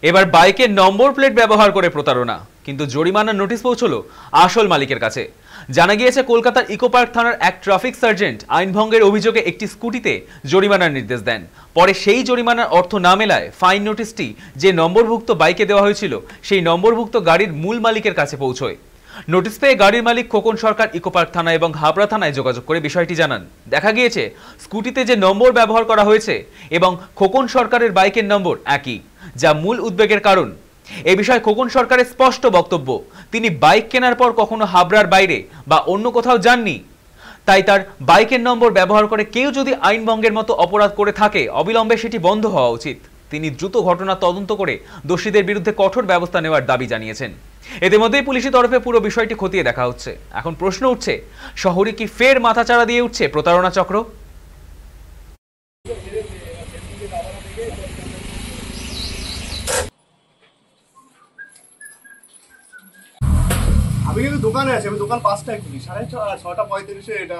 এবার বাইকের number plate ব্যবহার করে প্রতারণা, কিন্তু জরিমানার নোটিশ পৌঁছলো আসল মালিকের কাছে। জানা গিয়েছে কলকাতার ইকো পার্ক থানার এক ট্রাফিক সার্জেন্ট আইন ভঙ্গের অভিযোগে একটি স্কুটিতে জরিমানার নির্দেশ দেন। পরে সেই জরিমানার অর্থ না মেলায় ফাইন নোটিশটি যে নম্বরভুক্ত বাইকে দেওয়া হয়েছিল সেই নম্বরভুক্ত গাড়ির মূল মালিকের কাছে পৌঁছয়। নোটিশ পেয়ে গাড়ির মালিক খোকন সরকার ইকো পার্ক থানা এবং হাবড়া থানায় যোগাযোগ করে বিষয়টি জানান। দেখা গিয়েছে স্কুটিতে যে নম্বর ব্যবহার করা হয়েছে এবং খোকন সরকারের বাইকের নম্বর একই, যা মূল উদ্বেগের কারণ। এ বিষয়ে খোকন সরকারের স্পষ্ট বক্তব্য, তিনি বাইক কেনার পর কখনো হাবড়ার বাইরে বা অন্য কোথাও যাননি। তাই তার বাইকের নম্বর ব্যবহার করে কেউ যদি আইন ভঙ্গের মতো অপরাধ করে থাকে অবিলম্বে সেটি বন্ধ হওয়া উচিত। তিনি দ্রুত ঘটনা তদন্ত করে দোষীদের বিরুদ্ধে কঠোর ব্যবস্থা নেওয়ার দাবি জানিয়েছেন। ইতিমধ্যেই পুলিশের তরফে পুরো বিষয়টি খতিয়ে দেখা হচ্ছে। এখন প্রশ্ন উঠছে, শহরে কি ফের মাথাচাড়া দিয়ে উঠছে প্রতারণা চক্র? আমি কিন্তু দোকানে আছি, আমি দোকান 5টায় খুলি, 6:35 এটা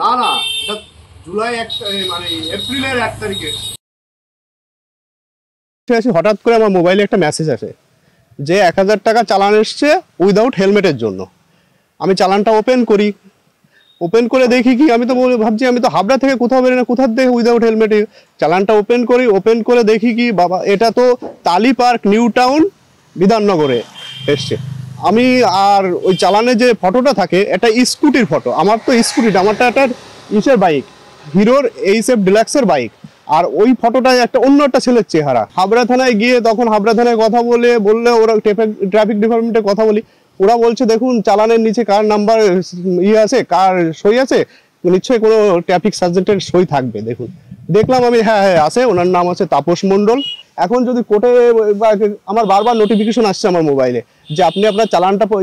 না এটা জুলাই মানে এপ্রিলের 1 তারিখে হঠাৎ করে আমার মোবাইলে একটা মেসেজ আসে যে 1000 টাকা চালান এসছে উইদাউট হেলমেটের জন্য। আমি চালানটা ওপেন করে দেখি কি, আমি তো ভাবছি আমি তো হাবড়া থেকে কোথাও বেরোই না, কোথার থেকে উইদাউট হেলমেটে চালানটা ওপেন করে দেখি কি বাবা, এটা তো তালি পার্ক নিউ টাউন বিধাননগরে এসছে। আমি আর ওই চালানে যে ফটোটা থাকে এটা স্কুটির ফটো, আমার তো স্কুটিটা আমারটা একটা ইসের বাইক, হিরোর এইচএফ ডিলাক্সের বাইক, আর ওই ফটোটায় একটা অন্য একটা ছেলের চেহারা। হাবড়া থানায় গিয়ে তখন হাবড়া থানায় কথা বললে ওরা ট্রাফিক ডিপার্টমেন্টে কথা বলি, ওরা বলছে দেখুন চালানের নিচে কার নাম্বার আছে, কার সই আছে, নিশ্চয়ই কোনো ট্রাফিক সার্জেন্টের সই থাকবে। দেখলাম আমি, হ্যাঁ আছে, ওনার নাম আছে তাপস মণ্ডল। এখন যদি কোর্টে আমার বারবার নোটিফিকেশন আসছে আমার মোবাইলে যে আপনি আপনার চালানটা পে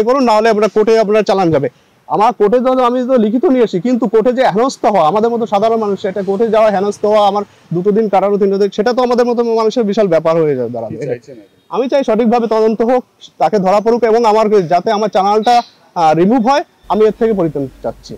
করুন, না হলে আপনার কোর্টে আপনার চালান যাবে। আমার কোর্টে আমি তো লিখিত নিয়ে আসি, কিন্তু কোর্টে যে হেনস্থ হওয়া, আমাদের মতো সাধারণ মানুষ এটা কোর্টে যাওয়া হেনস্থ হওয়া, আমার 2 দিন কাটানো 3 দিন, সেটা তো আমাদের মতো মানুষের বিশাল ব্যাপার হয়ে যাবে দাঁড়াবে। আমি চাই সঠিকভাবে তদন্ত হোক, তাকে ধরা পড়ুক এবং যাতে আমার চালানটা রিমুভ হয়, আমি এর থেকে পরিত্রাণ চাচ্ছি।